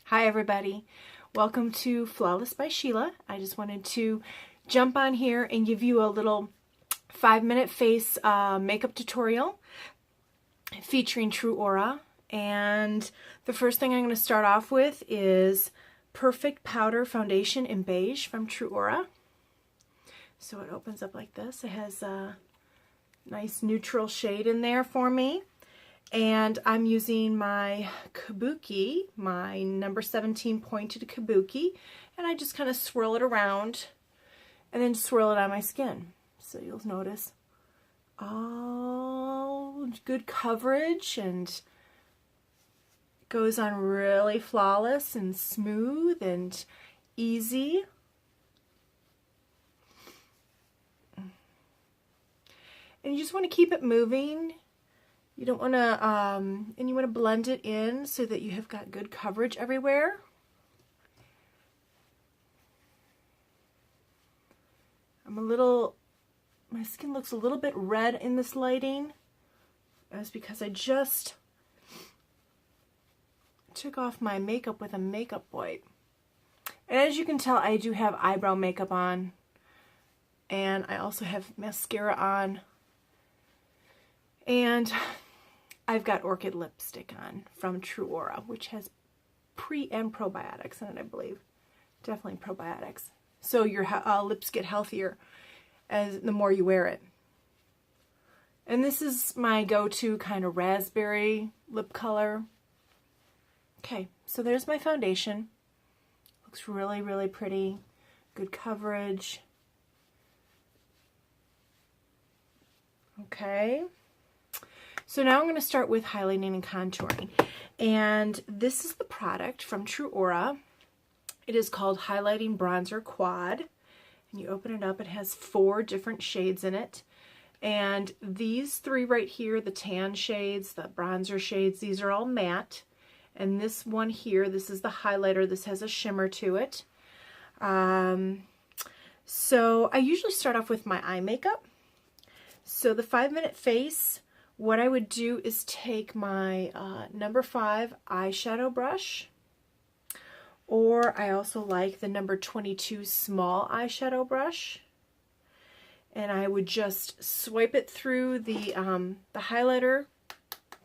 Hi everybody, welcome to Flawless by Sheila. I just wanted to jump on here and give you a little 5-minute face makeup tutorial featuring TrūAura. And the first thing I'm going to start off with is Perfect Powder Foundation in Beige from TrūAura. So it opens up like this. It has a nice neutral shade in there for me. And I'm using my kabuki, my number 17 pointed kabuki, and I just kind of swirl it around and then swirl it on my skin. So you'll notice all good coverage and goes on really flawless and smooth and easy. And you just want to keep it moving. You don't want to, and you want to blend it in so that you have got good coverage everywhere. My skin looks a little bit red in this lighting. That's because I just took off my makeup with a makeup wipe. And as you can tell, I do have eyebrow makeup on. And I also have mascara on. And I've got Orchid lipstick on from TrūAura, which has pre and probiotics in it, I believe. Definitely probiotics. So your lips get healthier as the more you wear it. And this is my go-to kind of raspberry lip color. Okay, so there's my foundation. Looks really, really pretty. Good coverage. Okay. So now I'm going to start with highlighting and contouring. And this is the product from TrūAura. It is called Highlighting Bronzer Quad. And you open it up, it has 4 different shades in it. And these 3 right here, the tan shades, the bronzer shades, these are all matte. And this one here, this is the highlighter. This has a shimmer to it. So I usually start off with my eye makeup. So the 5-minute face, what I would do is take my number 5 eyeshadow brush, or I also like the number 22 small eyeshadow brush, and I would just swipe it through the highlighter,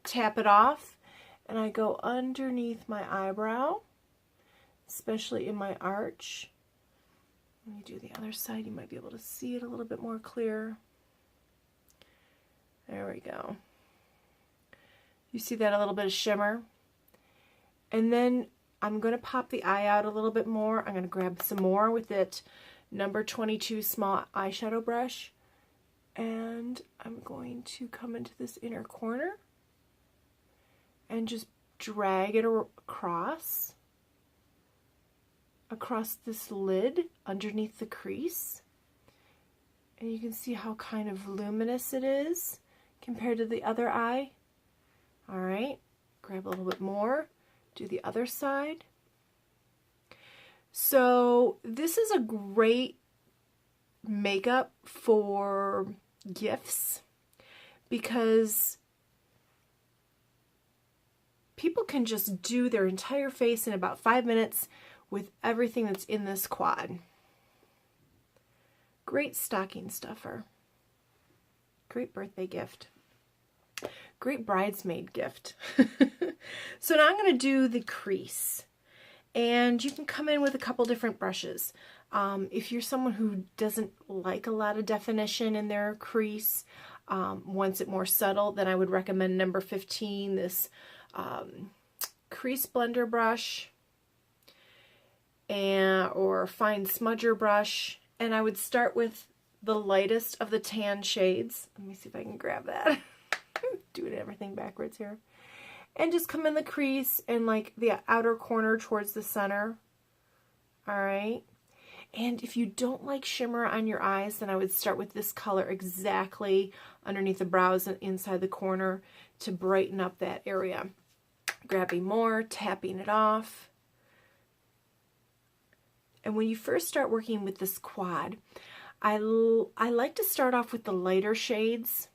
tap it off, and I go underneath my eyebrow, especially in my arch. Let me do the other side. You might be able to see it a little bit more clear. There we go. You see that a little bit of shimmer? And then I'm going to pop the eye out a little bit more. I'm going to grab some more with that number 22 small eyeshadow brush. And I'm going to come into this inner corner and just drag it across this lid underneath the crease. And you can see how kind of luminous it is compared to the other eye. All right, grab a little bit more, do the other side. So this is a great makeup for gifts because people can just do their entire face in about 5 minutes with everything that's in this quad. Great stocking stuffer. Great birthday gift. Great bridesmaid gift. So now I'm going to do the crease. And you can come in with a couple different brushes. If you're someone who doesn't like a lot of definition in their crease, wants it more subtle, then I would recommend number 15, this crease blender brush, or fine smudger brush. And I would start with the lightest of the tan shades. Let me see if I can grab that. Doing everything backwards here. And just come in the crease and like the outer corner towards the center. Alright. And if you don't like shimmer on your eyes, then I would start with this color exactly underneath the brows and inside the corner to brighten up that area. Grabbing more, tapping it off. And when you first start working with this quad, I like to start off with the lighter shades.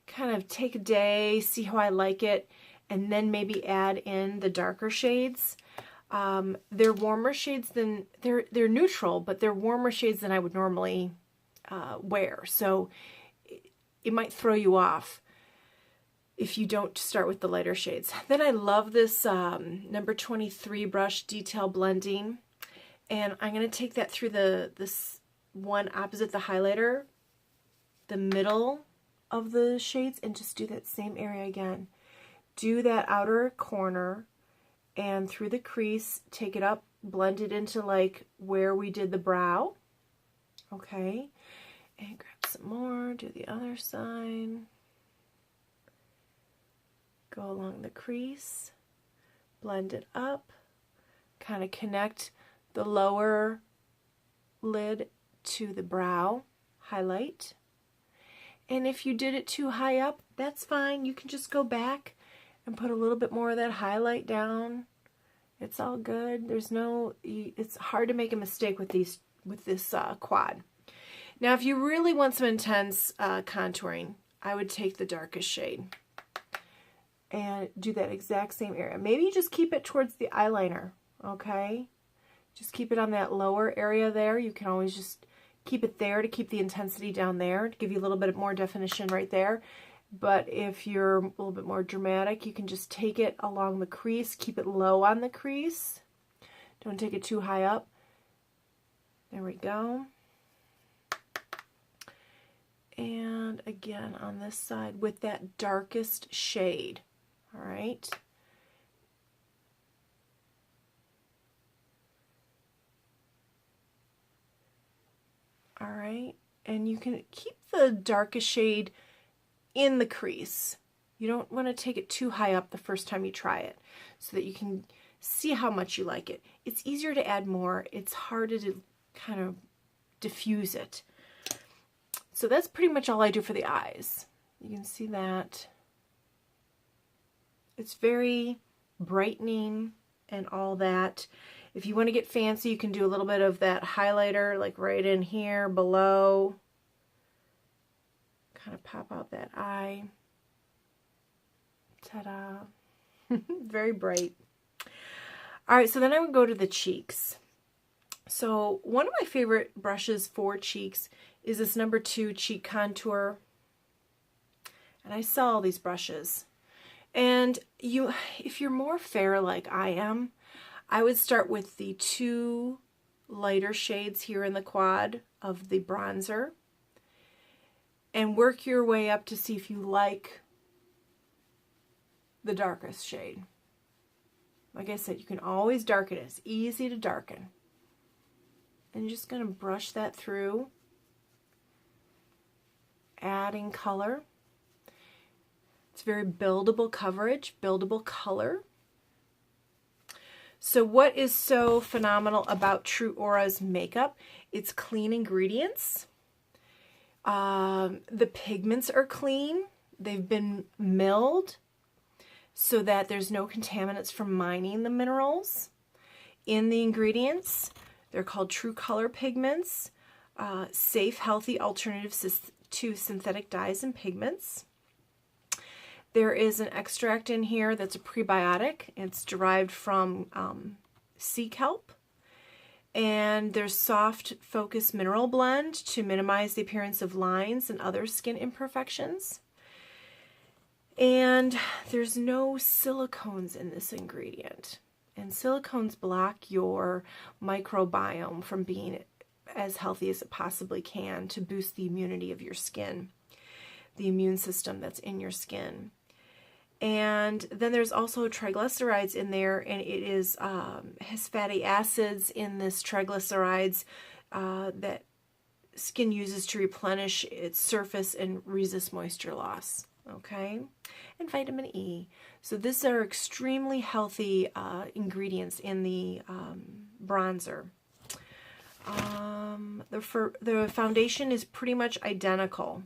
Kind of take a day, see how I like it, and then maybe add in the darker shades. They're warmer shades than, they're neutral, but they're warmer shades than I would normally wear. So it might throw you off if you don't start with the lighter shades. Then I love this number 23 brush detail blending. And I'm going to take that through this one opposite the highlighter, the middle of the shades, and just do that same area again. Do that outer corner and through the crease, take it up, blend it into like where we did the brow. Okay. And grab some more, do the other side. Go along the crease, blend it up, kind of connect the lower lid to the brow, highlight. And if you did it too high up, that's fine. You can just go back and put a little bit more of that highlight down. It's all good. It's hard to make a mistake with this quad. Now, if you really want some intense contouring, I would take the darkest shade and do that exact same area. Maybe you just keep it towards the eyeliner, okay? Just keep it on that lower area there. You can always just keep it there to keep the intensity down there, to give you a little bit more definition right there. But if you're a little bit more dramatic, you can just take it along the crease, keep it low on the crease. Don't take it too high up. There we go. And again on this side with that darkest shade. All right. All right, and you can keep the darkest shade in the crease. You don't want to take it too high up the first time you try it so that you can see how much you like it. It's easier to add more. It's harder to kind of diffuse it. So that's pretty much all I do for the eyes. You can see that. It's very brightening and all that. If you want to get fancy, you can do a little bit of that highlighter, like right in here below. Kind of pop out that eye. Ta-da. Very bright. All right, so then I would go to the cheeks. So one of my favorite brushes for cheeks is this number 2 cheek contour. And I sell all these brushes. And if you're more fair like I am, I would start with the 2 lighter shades here in the quad of the bronzer and work your way up to see if you like the darkest shade. Like I said, you can always darken it. It's easy to darken. And you're just going to brush that through, adding color. It's very buildable coverage, buildable color. So what is so phenomenal about TrūAura's makeup? It's clean ingredients. The pigments are clean. They've been milled so that there's no contaminants from mining the minerals in the ingredients. They're called TrūColor pigments, safe, healthy alternatives to synthetic dyes and pigments. There is an extract in here that's a prebiotic. It's derived from sea kelp. And there's soft focus mineral blend to minimize the appearance of lines and other skin imperfections. And there's no silicones in this ingredient. And silicones block your microbiome from being as healthy as it possibly can to boost the immunity of your skin, the immune system that's in your skin. And then there's also triglycerides in there, and it is has fatty acids in this triglycerides that skin uses to replenish its surface and resist moisture loss. Okay, and vitamin E. So these are extremely healthy ingredients in the bronzer. The foundation is pretty much identical.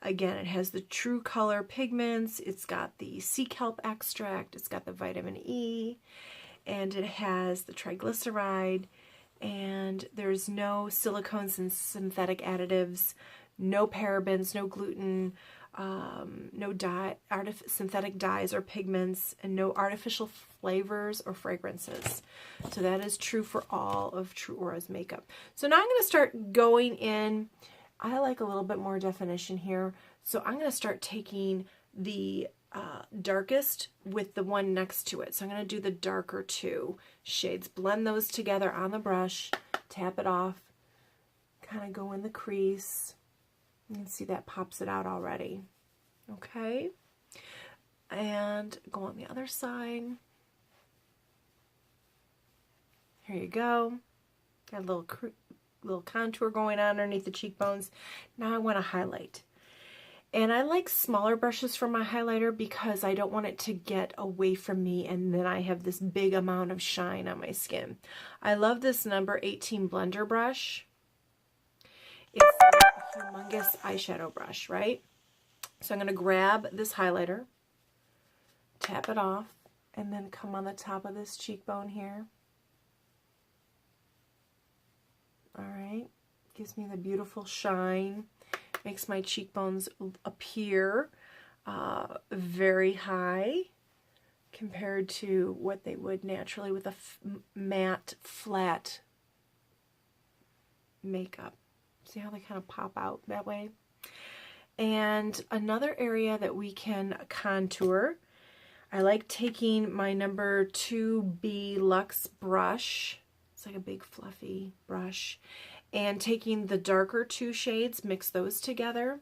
Again, it has the TrūColor pigments, it's got the sea kelp extract, it's got the vitamin E, and it has the triglyceride, and there's no silicones and synthetic additives, no parabens, no gluten, no synthetic dyes or pigments, and no artificial flavors or fragrances. So that is true for all of TrūAura's makeup. So now I'm going to start going in. I like a little bit more definition here. So I'm going to start taking the darkest with the one next to it. So I'm going to do the darker two shades. Blend those together on the brush. Tap it off. Kind of go in the crease. You can see that pops it out already. Okay. And go on the other side. Here you go. Got a little contour going on underneath the cheekbones. Now I want to highlight. And I like smaller brushes for my highlighter because I don't want it to get away from me and then I have this big amount of shine on my skin. I love this number 18 blender brush. It's a humongous eyeshadow brush, right? So I'm going to grab this highlighter, tap it off, and then come on the top of this cheekbone here. All right, gives me the beautiful shine. Makes my cheekbones appear very high compared to what they would naturally with a matte, flat makeup. See how they kind of pop out that way? And another area that we can contour, I like taking my number 2B Luxe brush. It's like a big fluffy brush. And taking the darker two shades, mix those together,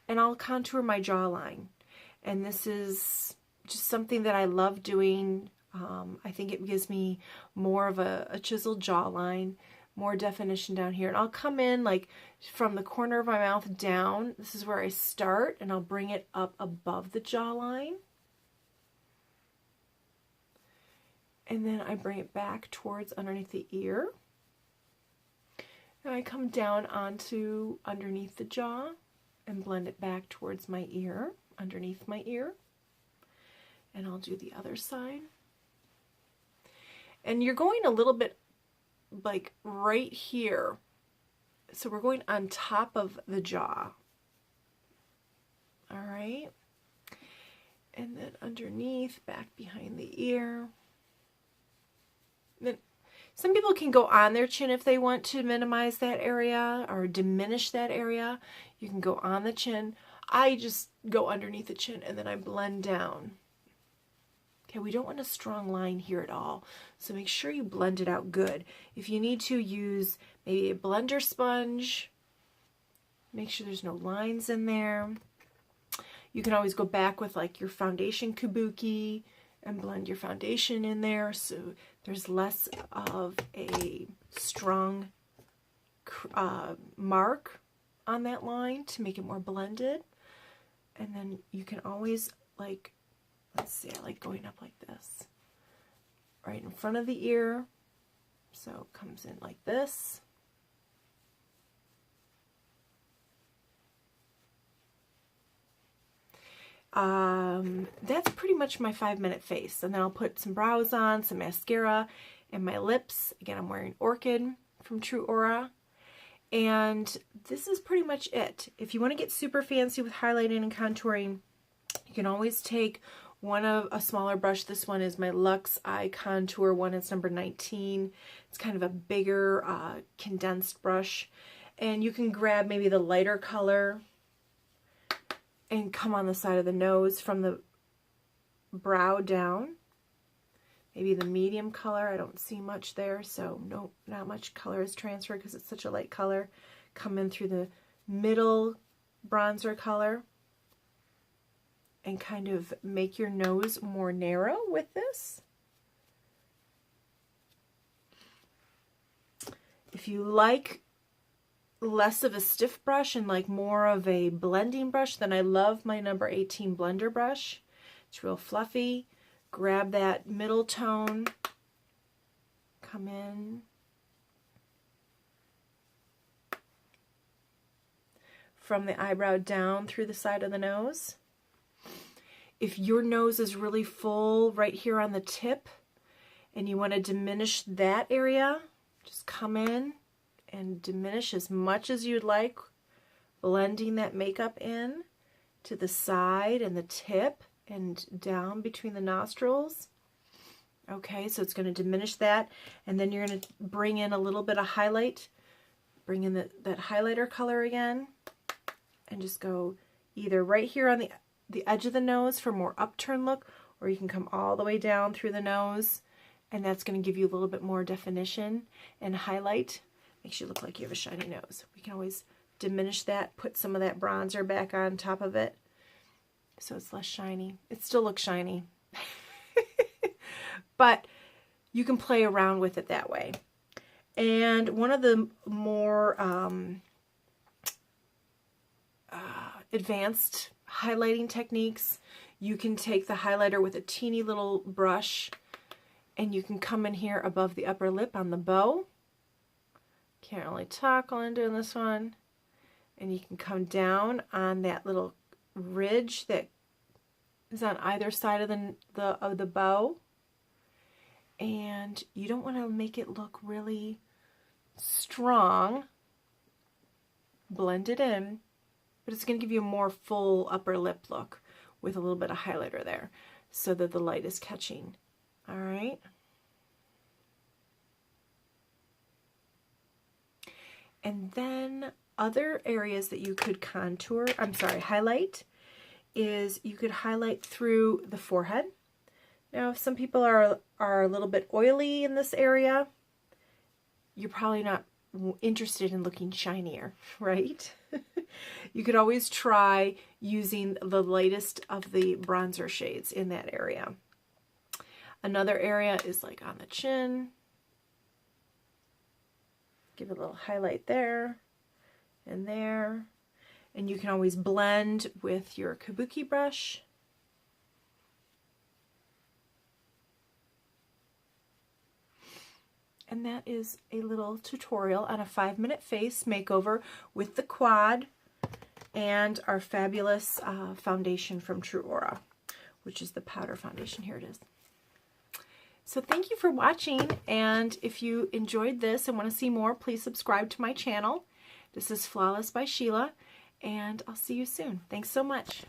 and I'll contour my jawline. And this is just something that I love doing. I think it gives me more of a chiseled jawline, more definition down here. And I'll come in like from the corner of my mouth down. This is where I start, and I'll bring it up above the jawline. And then I bring it back towards underneath the ear. And I come down onto underneath the jaw and blend it back towards my ear, underneath my ear. And I'll do the other side. And you're going a little bit like right here. So we're going on top of the jaw. All right. And then underneath, back behind the ear. Then some people can go on their chin if they want to minimize that area or diminish that area. You can go on the chin. I just go underneath the chin and then I blend down. Okay, we don't want a strong line here at all, so make sure you blend it out good. If you need to, use maybe a blender sponge. Make sure there's no lines in there. You can always go back with like your foundation kabuki and blend your foundation in there so there's less of a strong mark on that line to make it more blended. And then you can always, like, let's see, I like going up like this, right in front of the ear. So it comes in like this. That's pretty much my 5-minute face. And then I'll put some brows on, some mascara, and my lips. Again, I'm wearing Orchid from TrūAura. And this is pretty much it. If you want to get super fancy with highlighting and contouring, you can always take a smaller brush. This one is my Luxe Eye Contour one. It's number 19. It's kind of a bigger condensed brush. And you can grab maybe the lighter color and come on the side of the nose from the brow down. Maybe the medium color. I don't see much there, so no, not much color is transferred because it's such a light color. Come in through the middle bronzer color and kind of make your nose more narrow with this. If you like less of a stiff brush and like more of a blending brush, then I love my number 18 blender brush. It's real fluffy. Grab that middle tone, come in, from the eyebrow down through the side of the nose. If your nose is really full right here on the tip and you want to diminish that area, just come in and diminish as much as you'd like, blending that makeup in to the side and the tip and down between the nostrils. Okay, so it's going to diminish that, and then you're going to bring in a little bit of highlight, bring in that highlighter color again, and just go either right here on the edge of the nose for more upturned look, or you can come all the way down through the nose, and that's going to give you a little bit more definition and highlight. Makes you look like you have a shiny nose. We can always diminish that, put some of that bronzer back on top of it so it's less shiny. It still looks shiny. But you can play around with it that way. And one of the more advanced highlighting techniques, you can take the highlighter with a teeny little brush, and you can come in here above the upper lip on the bow. Can't really talk while I'm doing this one. And you can come down on that little ridge that is on either side of the bow. And you don't want to make it look really strong. Blend it in, but it's going to give you a more full upper lip look with a little bit of highlighter there so that the light is catching. All right. And then other areas that you could highlight is you could highlight through the forehead. Now, if some people are a little bit oily in this area, you're probably not interested in looking shinier, right? You could always try using the lightest of the bronzer shades in that area. Another area is like on the chin. Give it a little highlight there and there. And you can always blend with your kabuki brush. And that is a little tutorial on a 5-minute face makeover with the quad and our fabulous foundation from TrūAura, which is the powder foundation. Here it is. So thank you for watching, and if you enjoyed this and want to see more, please subscribe to my channel. This is Flawless by Sheila, and I'll see you soon. Thanks so much.